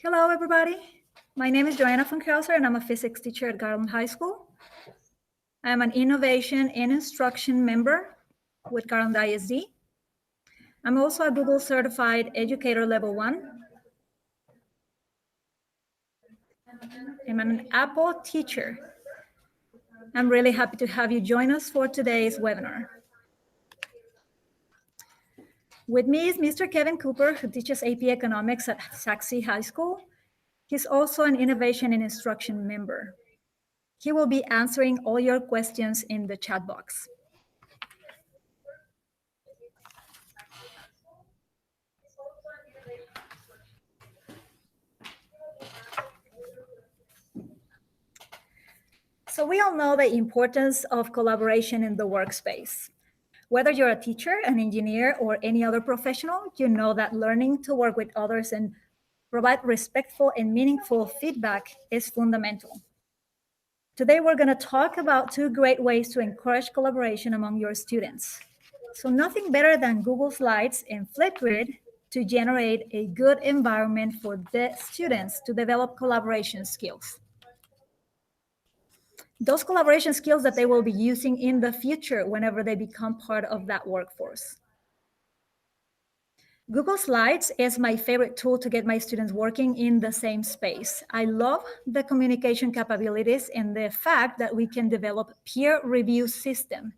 Hello, everybody. My name is Joanna von Krauser, and I'm a physics teacher at Garland High School. I'm an innovation and instruction member with Garland ISD. I'm also a Google Certified Educator Level 1. I'm an Apple teacher. I'm really happy to have you join us for today's webinar. With me is Mr. Kevin Cooper, who teaches AP Economics at Saxe High School. He's also an innovation and instruction member. He will be answering all your questions in the chat box. So we all know the importance of collaboration in the workspace. Whether you're a teacher, an engineer, or any other professional, you know that learning to work with others and provide respectful and meaningful feedback is fundamental. Today, we're going to talk about two great ways to encourage collaboration among your students. So nothing better than Google Slides and Flipgrid to generate a good environment for the students to develop collaboration skills. Those collaboration skills that they will be using in the future whenever they become part of that workforce. Google Slides is my favorite tool to get my students working in the same space. I love the communication capabilities and the fact that we can develop peer review system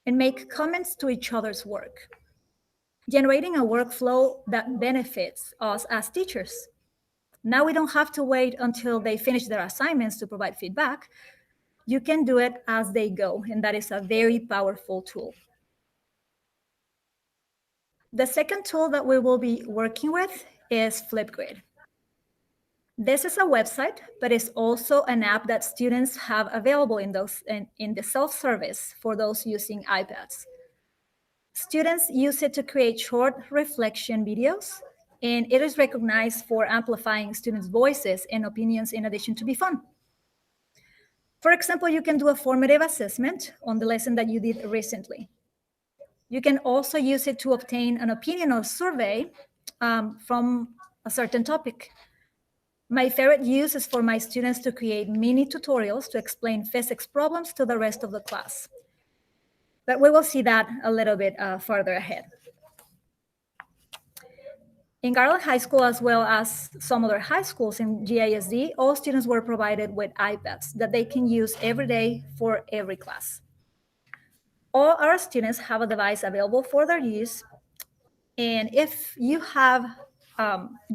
and make comments to each other's work, generating a workflow that benefits us as teachers. Now we don't have to wait until they finish their assignments to provide feedback. You can do it as they go, and that is a very powerful tool. The second tool that we will be working with is Flipgrid. This is a website, but it's also an app that students have available in the self-service for those using iPads. Students use it to create short reflection videos, and it is recognized for amplifying students' voices and opinions in addition to be fun. For example, you can do a formative assessment on the lesson that you did recently. You can also use it to obtain an opinion or survey from a certain topic. My favorite use is for my students to create mini tutorials to explain physics problems to the rest of the class. But we will see that a little bit further ahead. In Garland High School, as well as some other high schools in GISD, all students were provided with iPads that they can use every day for every class. All our students have a device available for their use. And if you have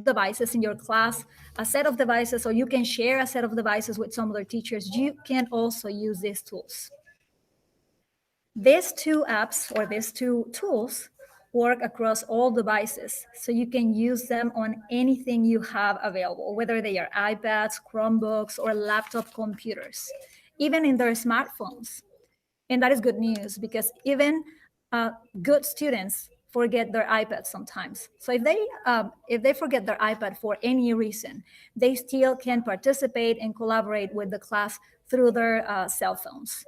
devices in your class, a set of devices, or you can share a set of devices with some other teachers, you can also use these tools. These two apps or these two tools work across all devices, so you can use them on anything you have available, whether they are iPads, Chromebooks, or laptop computers, even in their smartphones. And that is good news because even good students forget their iPad sometimes. So if they forget their iPad for any reason, they still can participate and collaborate with the class through their cell phones.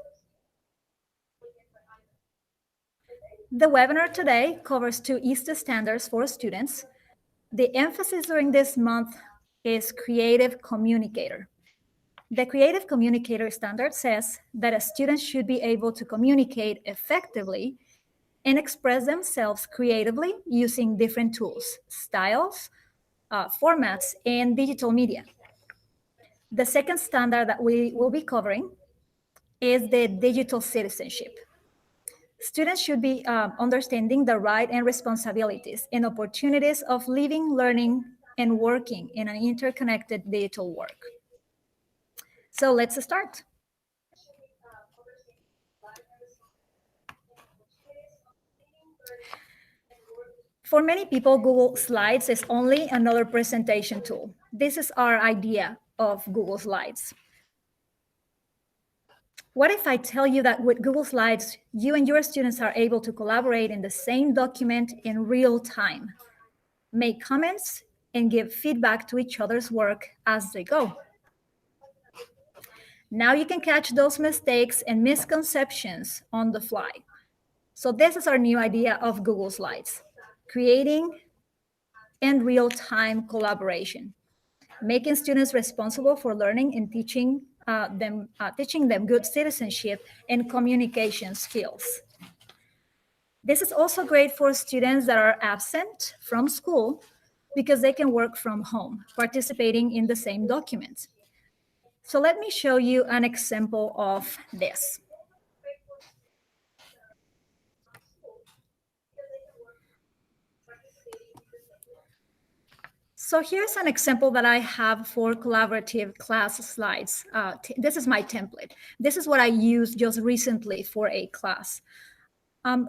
The webinar today covers two ISTE standards for students. The emphasis during this month is creative communicator. The creative communicator standard says that a student should be able to communicate effectively and express themselves creatively using different tools, styles, formats, and digital media. The second standard that we will be covering is the digital citizenship. Students should be understanding the rights and responsibilities and opportunities of living, learning, and working in an interconnected digital world. So let's start. For many people, Google Slides is only another presentation tool. This is our idea of Google Slides. What if I tell you that with Google Slides, you and your students are able to collaborate in the same document in real time, make comments, and give feedback to each other's work as they go? Now you can catch those mistakes and misconceptions on the fly. So this is our new idea of Google Slides, creating and real-time collaboration. making students responsible for learning and teaching them good citizenship and communication skills. This is also great for students that are absent from school because they can work from home, participating in the same document. So let me show you an example of this. So here's an example that I have for collaborative class slides. This is my template. This is what I used just recently for a class.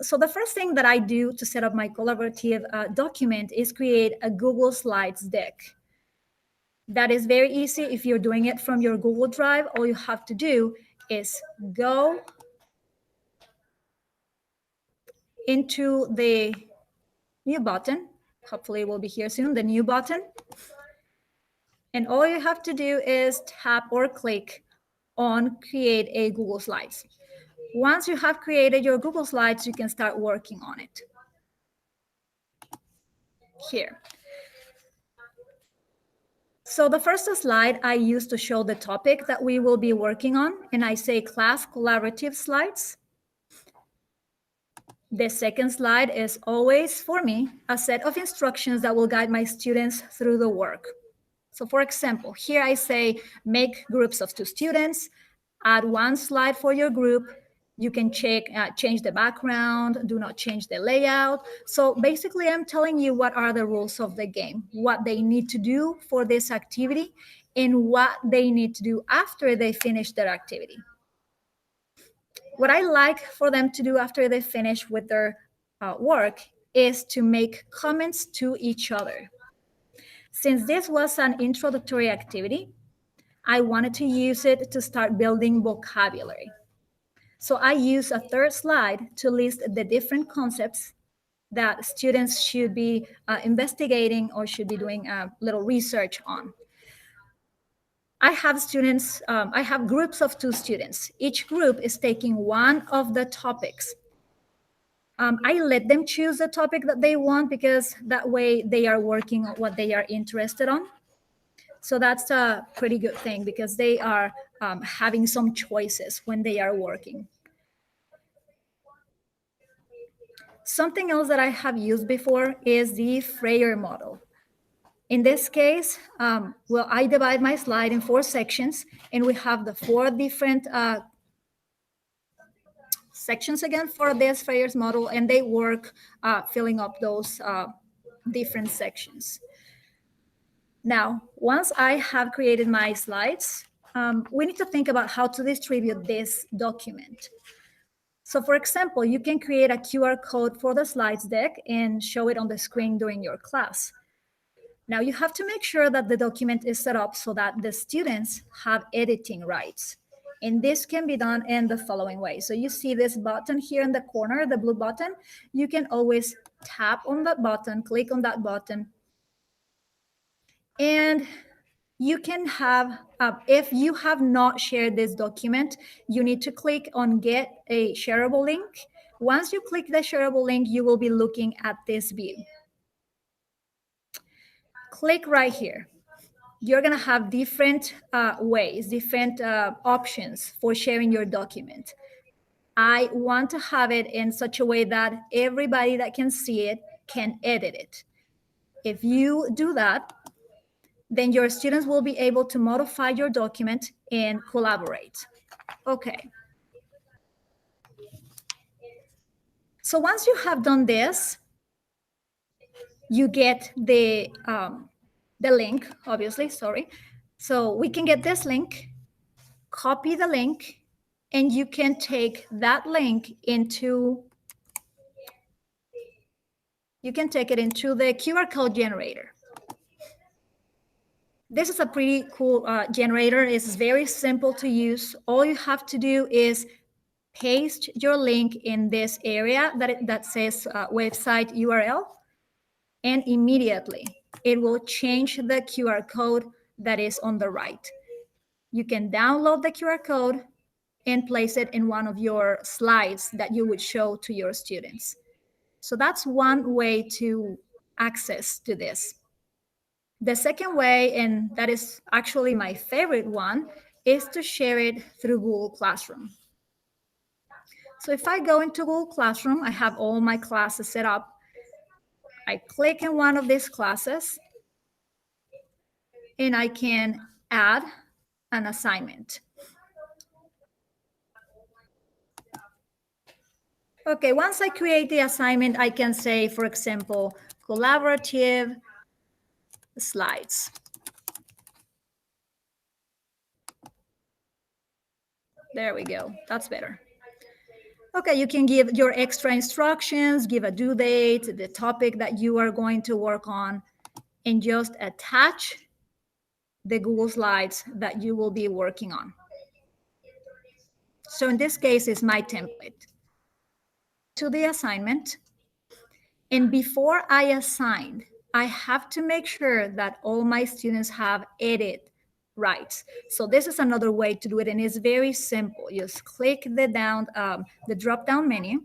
So the first thing that I do to set up my collaborative document is create a Google Slides deck. That is very easy. If you're doing it from your Google Drive, all you have to do is go into the new button. Hopefully it will be here soon, the new button. And all you have to do is tap or click on create a Google Slides. Once you have created your Google Slides, you can start working on it. Here. So the first slide I use to show the topic that we will be working on, and I say class collaborative slides. The second slide is always, for me, a set of instructions that will guide my students through the work. So for example, here I say, make groups of 2 students, add 1 slide for your group. You can change the background, do not change the layout. So basically I'm telling you what are the rules of the game, what they need to do for this activity, and what they need to do after they finish their activity. What I like for them to do after they finish with their work is to make comments to each other. Since this was an introductory activity, I wanted to use it to start building vocabulary. So I use a third slide to list the different concepts that students should be investigating or should be doing a little research on. I have groups of 2 students. Each group is taking one of the topics. I let them choose the topic that they want because that way they are working on what they are interested on. So that's a pretty good thing because they are having some choices when they are working. Something else that I have used before is the Freyer model. In this case, I divide my slide in 4 sections, and we have the 4 different sections again for this Freyer's model, and they work filling up those different sections. Now, once I have created my slides, we need to think about how to distribute this document. So for example, you can create a QR code for the slides deck and show it on the screen during your class. Now you have to make sure that the document is set up so that the students have editing rights. And this can be done in the following way. So you see this button here in the corner, the blue button. You can always tap on that button, click on that button. And you can have, if you have not shared this document, you need to click on get a shareable link. Once you click the shareable link, you will be looking at this view. Click right here. You're gonna have different ways, different options for sharing your document. I want to have it in such a way that everybody that can see it can edit it. If you do that, then your students will be able to modify your document and collaborate. Okay. So once you have done this, you get the link, obviously, sorry. So we can get this link, copy the link, and you can take that link into, you can take it into the QR code generator. This is a pretty cool generator. It's very simple to use. All you have to do is paste your link in this area that says website URL, and immediately it will change the QR code that is on the right. You can download the QR code and place it in one of your slides that you would show to your students. So that's one way to access to this. The second way, and that is actually my favorite one, is to share it through Google Classroom. So if I go into Google Classroom, I have all my classes set up. I click in one of these classes and I can add an assignment. Okay, once I create the assignment, I can say, for example, collaborative slides. There we go, that's better. Okay, you can give your extra instructions, give a due date, the topic that you are going to work on, and just attach the Google Slides that you will be working on. So in this case, it's my template. To the assignment, and before I assign, I have to make sure that all my students have edit rights. So this is another way to do it, and it's very simple. Just click the drop-down menu,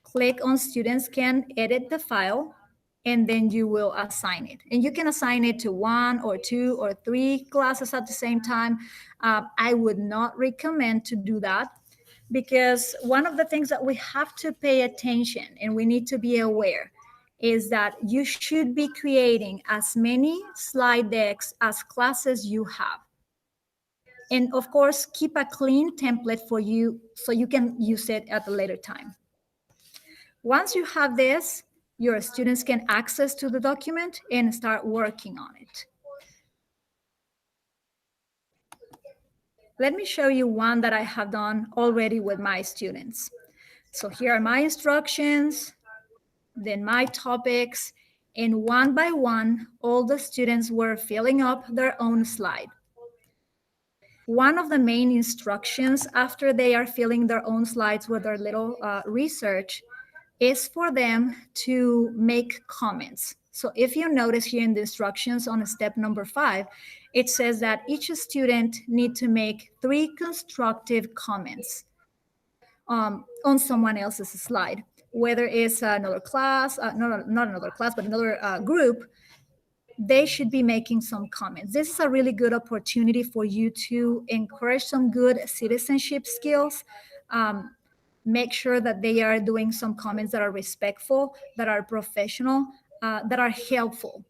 click on students can edit the file, and then you will assign it. And you can assign it to 1 or 2 or 3 classes at the same time. I would not recommend to do that, because one of the things that we have to pay attention and we need to be aware is that you should be creating as many slide decks as classes you have. And of course, keep a clean template for you so you can use it at a later time. Once you have this, your students can access to the document and start working on it. Let me show you one that I have done already with my students. So here are my instructions, then my topics, and one by one, all the students were filling up their own slide. One of the main instructions after they are filling their own slides with their little research is for them to make comments. So if you notice here in the instructions on step number 5, it says that each student need to make 3 constructive comments on someone else's slide, whether it's another class, not another class, but another group. They should be making some comments. This is a really good opportunity for you to encourage some good citizenship skills. Make sure that they are doing some comments that are respectful, that are professional, that are helpful.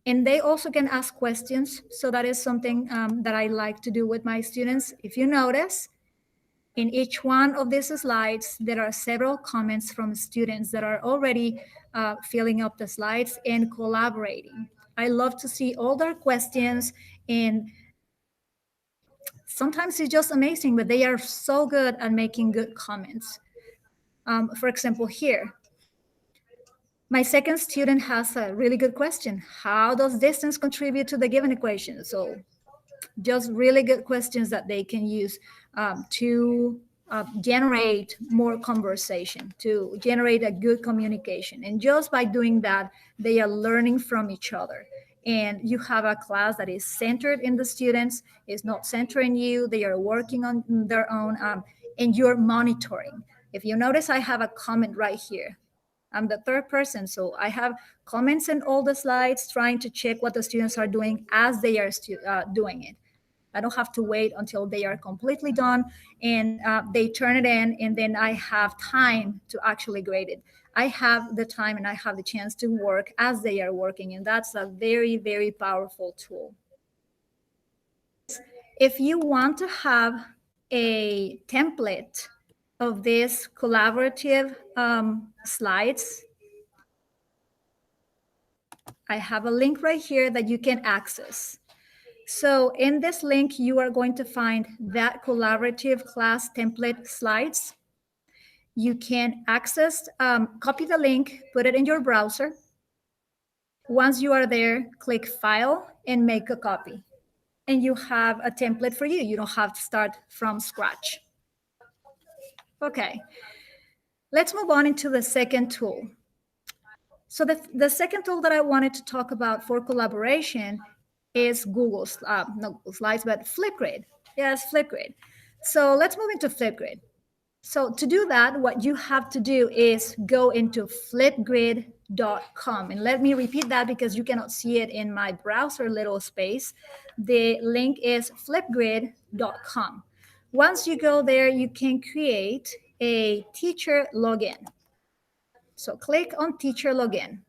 And they also can ask questions. So that is something that I like to do with my students. If you notice, in each one of these slides, there are several comments from students that are already filling up the slides and collaborating. I love to see all their questions, and sometimes it's just amazing, but they are so good at making good comments. For example, here, my second student has a really good question. How does distance contribute to the given equation? So just really good questions that they can use to generate more conversation, to generate a good communication. And just by doing that, they are learning from each other. And you have a class that is centered in the students, is not centering you. They are working on their own, and you're monitoring. If you notice, I have a comment right here. I'm the third person, so I have comments in all the slides trying to check what the students are doing as they are doing it. I don't have to wait until they are completely done and they turn it in, and then I have time to actually grade it. I have the time and I have the chance to work as they are working, and that's a very, very powerful tool. If you want to have a template of these collaborative slides, I have a link right here that you can access. So in this link, you are going to find that collaborative class template slides. You can access, copy the link, put it in your browser. Once you are there, click File and make a copy. And you have a template for you. You don't have to start from scratch. Okay, let's move on into the second tool. So the second tool that I wanted to talk about for collaboration is Google's, not Google Slides, but Flipgrid. Yes, Flipgrid. So let's move into Flipgrid. So to do that, what you have to do is go into Flipgrid flipgrid.com. And let me repeat that because you cannot see it in my browser little space. The link is flipgrid.com. Once you go there, you can create a teacher login. So click on teacher login.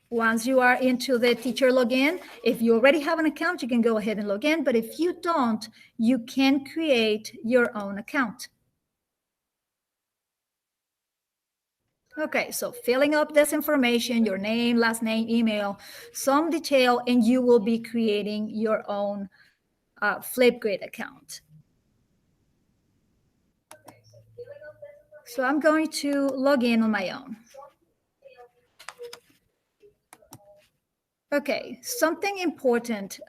Once you are into the teacher login, if you already have an account, you can go ahead and log in. But if you don't, you can create your own account. Okay, so filling up this information, your name, last name, email, some detail, and you will be creating your own Flipgrid account. So I'm going to log in on my own. Okay, something important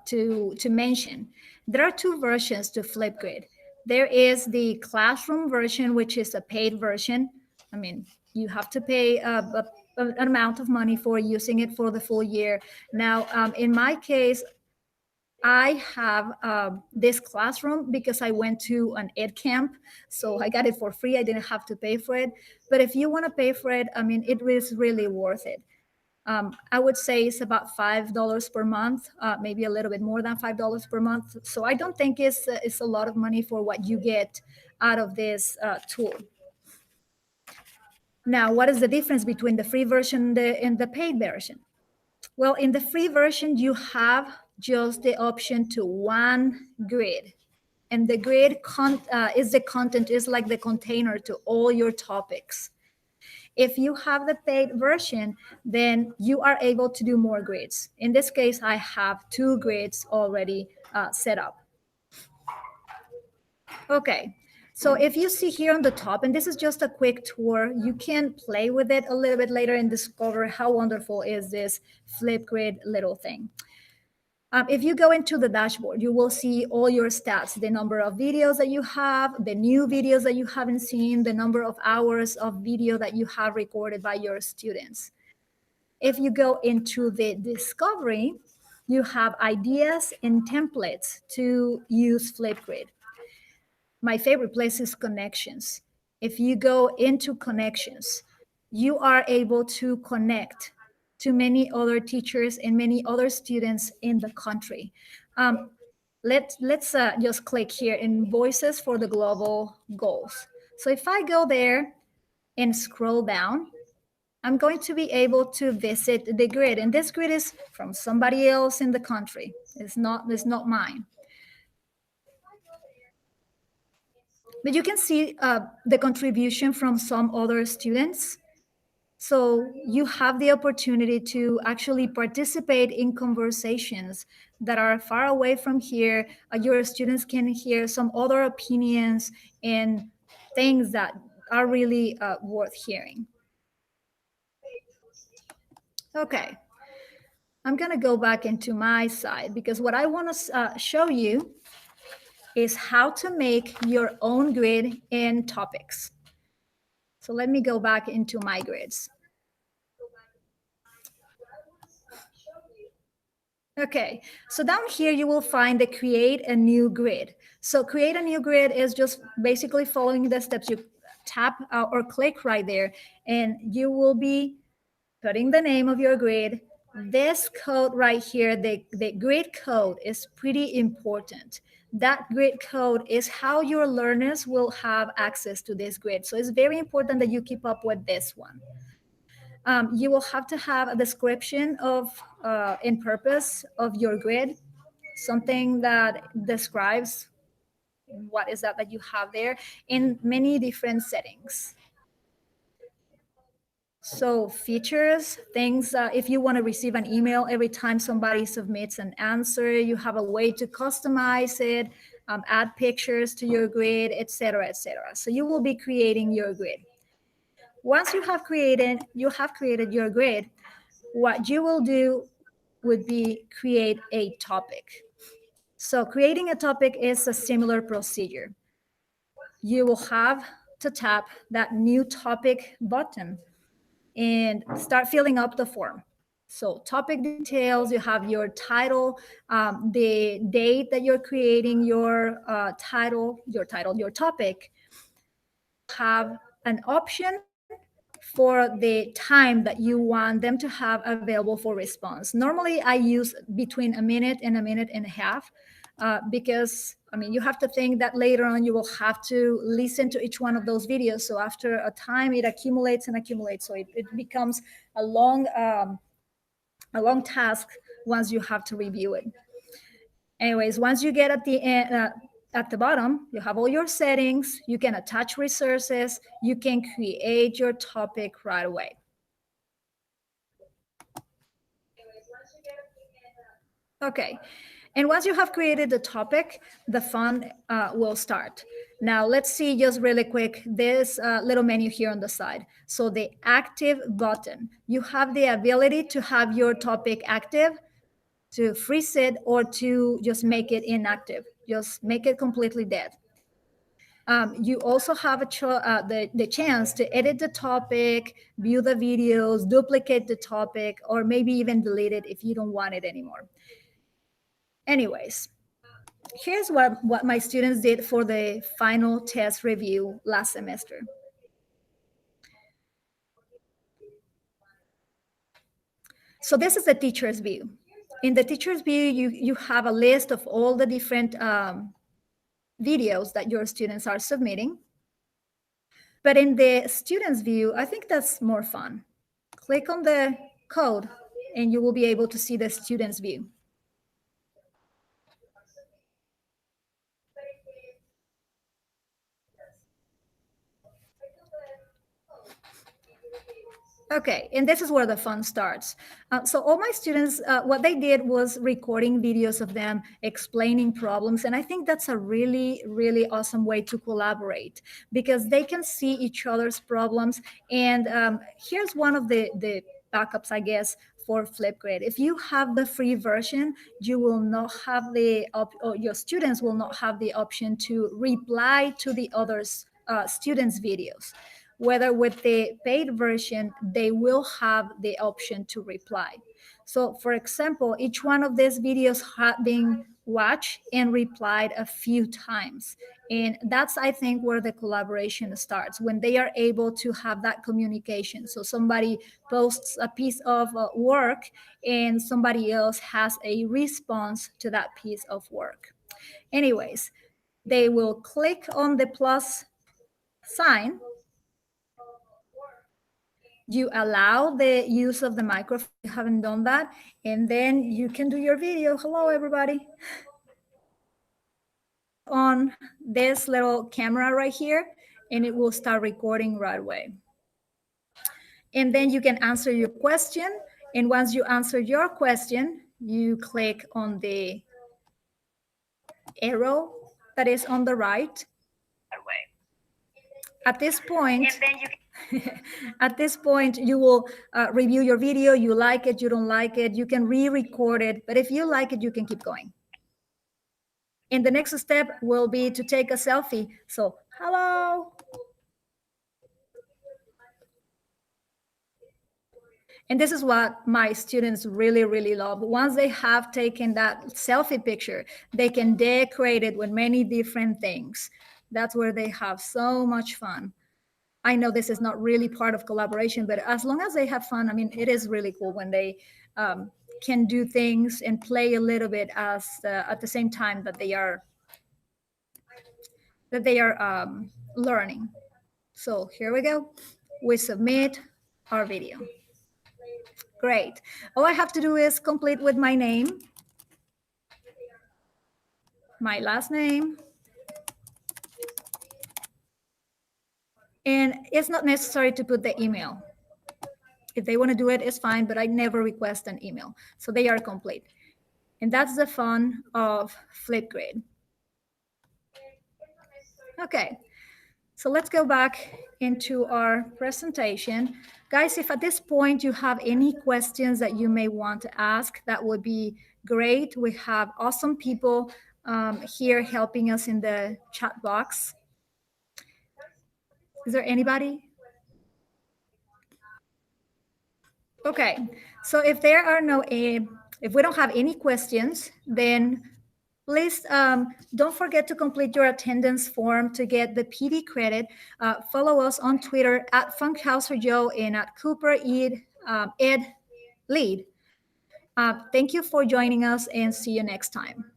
to mention. There are two versions to Flipgrid. There is the classroom version, which is a paid version. I mean, you have to pay an amount of money for using it for the full year. Now, in my case, I have this classroom because I went to an ed camp, so I got it for free. I didn't have to pay for it. But if you want to pay for it, I mean, it is really worth it. I would say it's about $5 per month, maybe a little bit more than $5 per month. So I don't think it's a lot of money for what you get out of this tool. Now, what is the difference between the free version and the paid version? Well, in the free version, you have just the option to one grid. And the grid is the content, is like the container to all your topics. If you have the paid version, then you are able to do more grids. In this case, I have two grids already set up. Okay, so if you see here on the top, and this is just a quick tour, you can play with it a little bit later and discover how wonderful is this Flipgrid little thing. If you go into the dashboard, you will see all your stats, the number of videos that you have, the new videos that you haven't seen, the number of hours of video that you have recorded by your students. If you go into the discovery, you have ideas and templates to use Flipgrid. My favorite place is connections. If you go into connections, you are able to connect to many other teachers and many other students in the country. Let's just click here in Voices for the Global Goals. So if I go there and scroll down, I'm going to be able to visit the grid. And this grid is from somebody else in the country. It's not mine. But you can see the contribution from some other students. So you have the opportunity to actually participate in conversations that are far away from here. Your students can hear some other opinions and things that are really worth hearing. Okay, I'm gonna go back into my side because what I wanna show you is how to make your own grid in topics. So let me go back into my grids. Okay, so down here you will find the create a new grid. So create a new grid is just basically following the steps. You tap or click right there and you will be putting the name of your grid. This code right here, the grid code is pretty important. That grid code is how your learners will have access to this grid. So it's very important that you keep up with this one. You will have to have a description of and purpose of your grid, something that describes what is that you have there in many different settings. So features, things, if you want to receive an email every time somebody submits an answer, you have a way to customize it, add pictures to your grid, etc., etc. So you will be creating your grid. Once you have created your grid, what you will do would be create a topic. So creating a topic is a similar procedure. You will have to tap that new topic button and start filling up the form. So topic details, you have your title, the date that you're creating your topic, have an option for the time that you want them to have available for response. Normally, I use between a minute and a half, because I mean, you have to think that later on you will have to listen to each one of those videos. So after a time, it accumulates and accumulates. So it becomes a long task once you have to review it. Anyways, once you get at the end, at the bottom, you have all your settings. You can attach resources. You can create your topic right away. Okay. And once you have created the topic, the fun will start. Now, let's see just really quick this little menu here on the side. So the active button, you have the ability to have your topic active, to freeze it, or to just make it inactive, just make it completely dead. You also have the chance to edit the topic, view the videos, duplicate the topic, or maybe even delete it if you don't want it anymore. Anyways, here's what my students did for the final test review last semester. So this is the teacher's view. In the teacher's view, you have a list of all the different videos that your students are submitting. But in the student's view, I think that's more fun. Click on the code and you will be able to see the student's view. Okay, and this is where the fun starts. So all my students, what they did was recording videos of them explaining problems. And I think that's a really, really awesome way to collaborate because they can see each other's problems. And here's one of the backups, I guess, for Flipgrid. If you have the free version, you will not have or your students will not have the option to reply to the others students' videos. Whether with the paid version, they will have the option to reply. So for example, each one of these videos had been watched and replied a few times. And that's, I think, where the collaboration starts, when they are able to have that communication. So somebody posts a piece of work and somebody else has a response to that piece of work. Anyways, they will click on the plus sign. You allow the use of the microphone if you haven't done that, and then you can do your video. Hello, everybody. On this little camera right here, and it will start recording right away. And then you can answer your question. And once you answer your question, you click on the arrow that is on the right. At this point, at this point, you will review your video. You like it, you don't like it, you can re-record it. But if you like it, you can keep going. And the next step will be to take a selfie. So, hello. And this is what my students really, really love. Once they have taken that selfie picture, they can decorate it with many different things. That's where they have so much fun. I know this is not really part of collaboration, but as long as they have fun, I mean, it is really cool when they can do things and play a little bit at the same time that they are learning. So here we go. We submit our video. Great. All I have to do is complete with my name, my last name, and it's not necessary to put the email. If they want to do it, it's fine, but I never request an email. So they are complete. And that's the fun of Flipgrid. Okay, so let's go back into our presentation. Guys, if at this point you have any questions that you may want to ask, that would be great. We have awesome people here helping us in the chat box. Is there anybody? Okay, so if there are if we don't have any questions, then Please don't forget to complete your attendance form to get the PD credit. Follow us on Twitter at FunkhouserJoe and at Cooper Ed Lead. Thank you for joining us and see you next time.